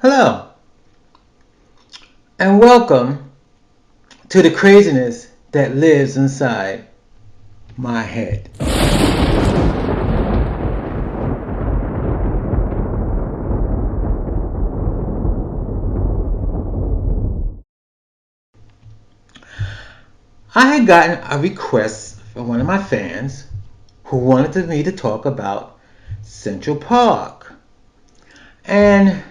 Hello, and welcome to the craziness that lives inside my head. I had gotten a request from one of my fans who wanted me to talk about Central Park. And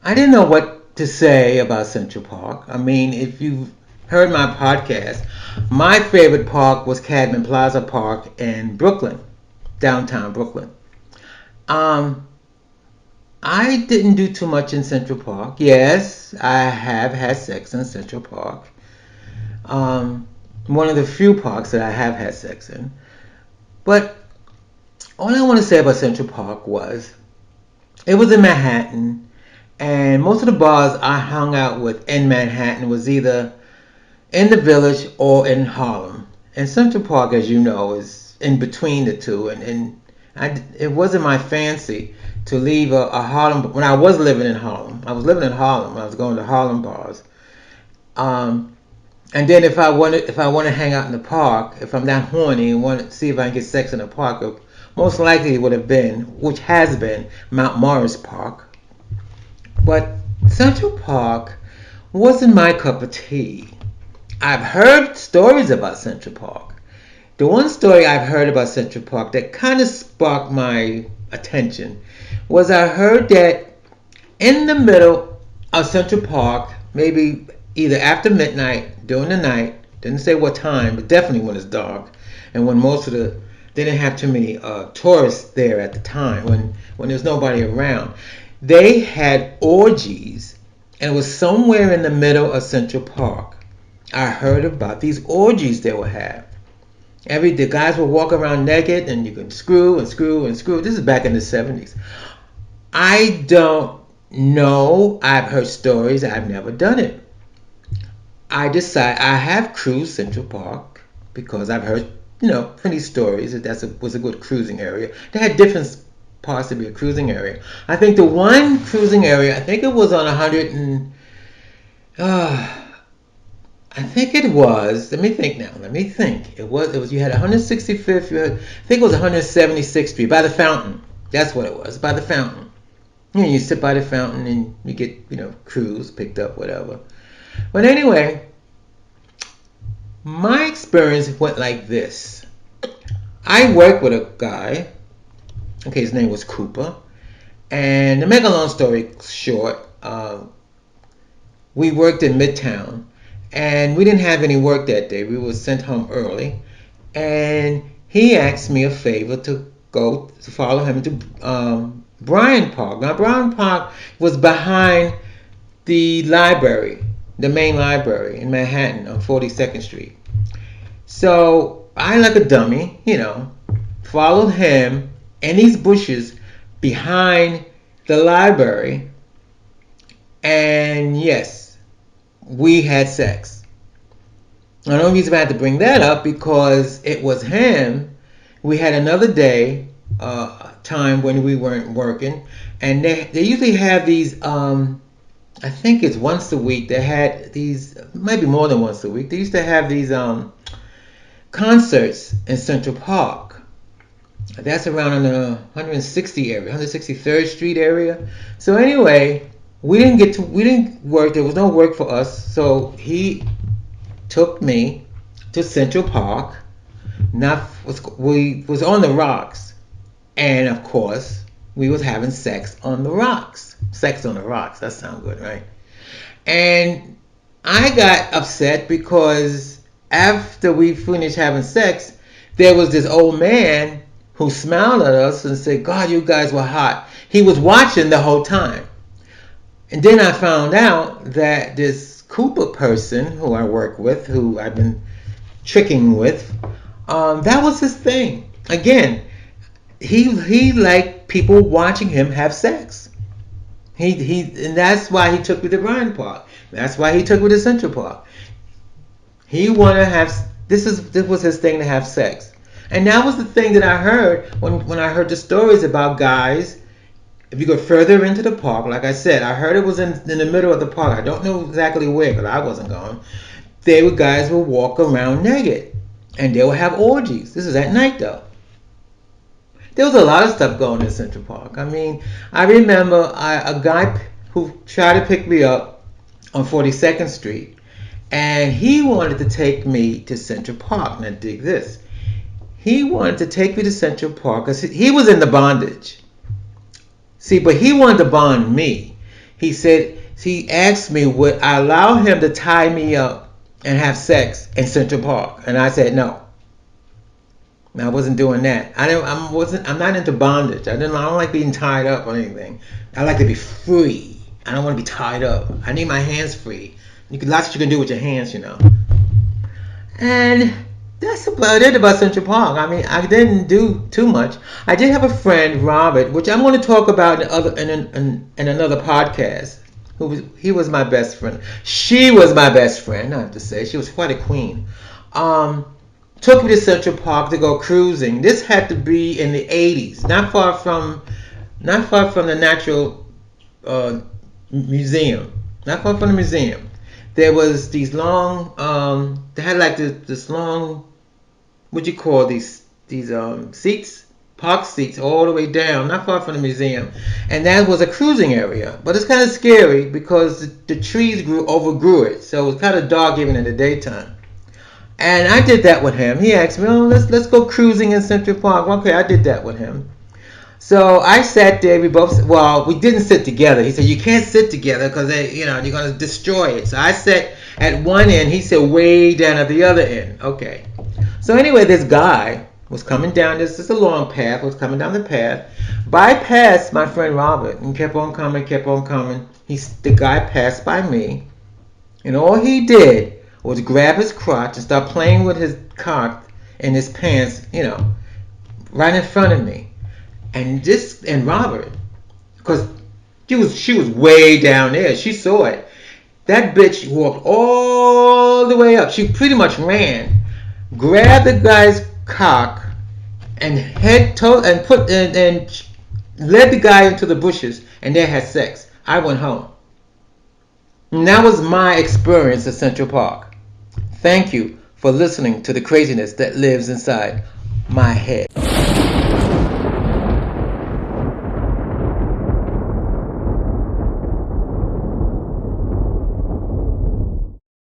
I didn't know what to say about Central Park. I mean, if you've heard my podcast, my favorite park was Cadman Plaza Park in Brooklyn, downtown Brooklyn. Um, I didn't do too much in Central Park. Yes, I have had sex in Central Park. Um, One of the few parks that I have had sex in. But all I want to say about Central Park was it was in Manhattan, and most of the bars I hung out with in Manhattan was either in the Village or in Harlem. And Central Park, as you know, is in between the two. It wasn't my fancy to leave a Harlem. When I was living in Harlem, I was living in Harlem. I was going to Harlem bars. Um, and then if I want to hang out in the park, if I'm that horny and want to see if I can get sex in the park, most likely it would have been, which has been, Mount Morris Park. But Central Park wasn't my cup of tea. I've heard stories about Central Park. The one story I've heard about Central Park that kind of sparked my attention was I heard that in the middle of Central Park, maybe either after midnight, during the night, didn't say what time, but definitely when it's dark, and when they didn't have too many tourists there at the time, when there's nobody around, they had orgies, and it was somewhere in the middle of Central Park. I heard about these orgies they would have. The guys would walk around naked, and you can screw and screw and screw. This is back in the 70s. I don't know. I've heard stories. I've never done it. I have cruised Central Park because I've heard, plenty stories that was a good cruising area. They had different parts to be a cruising area. I think the one cruising area, I think it was on 100 and, I think it was. Let me think now. Let me think. It was. You had 165th. I think it was 176th Street by the fountain. That's what it was. By the fountain. You sit by the fountain and you get, cruise picked up, whatever. But anyway, my experience went like this. I worked with a guy. Okay, his name was Cooper. And to make a long story short, we worked in Midtown, and we didn't have any work that day. We were sent home early, and he asked me a favor to go to follow him to Bryant Park. Now, Bryant Park was behind the library, the main library in Manhattan on 42nd Street. So I, like a dummy, followed him in these bushes behind the library, and yes, we had sex. The only reason I had to bring that up because it was him. We had another day, time when we weren't working, and they usually have these. I think it's once a week. They had these, maybe more than once a week. They used to have these concerts in Central Park. That's around in the 160 area, 163rd Street area. So anyway, we didn't work. There was no work for us. So he took me to Central Park. We was on the rocks, and of course we was having sex on the rocks. Sex on the rocks. That sounds good, right? And I got upset because after we finished having sex, there was this old man who smiled at us and said, "God, you guys were hot." He was watching the whole time. And then I found out that this Cooper person who I work with, who I've been tricking with, that was his thing. Again, he liked people watching him have sex. And that's why he took me to Bryant Park. That's why he took me to Central Park. He wanted to have this was his thing, to have sex. And that was the thing that I heard when I heard the stories about guys If you go further into the park, like I said, I heard it was in the middle of the park. I don't know exactly where because I wasn't going. Guys would walk around naked, and they would have orgies. This is at night though. There was a lot of stuff going in Central Park. I mean, I remember a guy who tried to pick me up on 42nd Street, and he wanted to take me to Central Park. Now dig this. He wanted to take me to Central Park because he was in the bondage. See, but he wanted to bond me. He asked me would I allow him to tie me up and have sex in Central Park, and I said no. I wasn't doing that. I'm not into bondage. I don't like being tied up or anything. I like to be free. I don't want to be tied up. I need my hands free. Lots you can do with your hands, you know. And that's about it about Central Park. I mean, I didn't do too much. I did have a friend, Robert, which I'm going to talk about in another podcast. He was my best friend. She was my best friend, I have to say. She was quite a queen. Took me to Central Park to go cruising. This had to be in the 80s, not far from the Natural Museum. Not far from the museum. There was these long. They had like this long. What you call these seats? Park seats all the way down, not far from the museum, and that was a cruising area. But it's kind of scary because the trees overgrew it, so it was kind of dark even in the daytime. And I did that with him. He asked me, "Oh, let's go cruising in Central Park." Okay, I did that with him. So I sat there. We didn't sit together. He said, "You can't sit together because you're going to destroy it." So I sat at one end. He said, way down at the other end. Okay. So anyway, this guy was coming down. This is a long path. Was coming down the path. Bypassed my friend Robert and kept on coming. The guy passed by me, and all he did was grab his crotch and start playing with his cock in his pants, right in front of me. And Robert, because she was way down there, she saw it. That bitch walked all the way up. She pretty much ran, grabbed the guy's cock, and and led the guy into the bushes, and they had sex. I went home. And that was my experience at Central Park. Thank you for listening to the craziness that lives inside my head.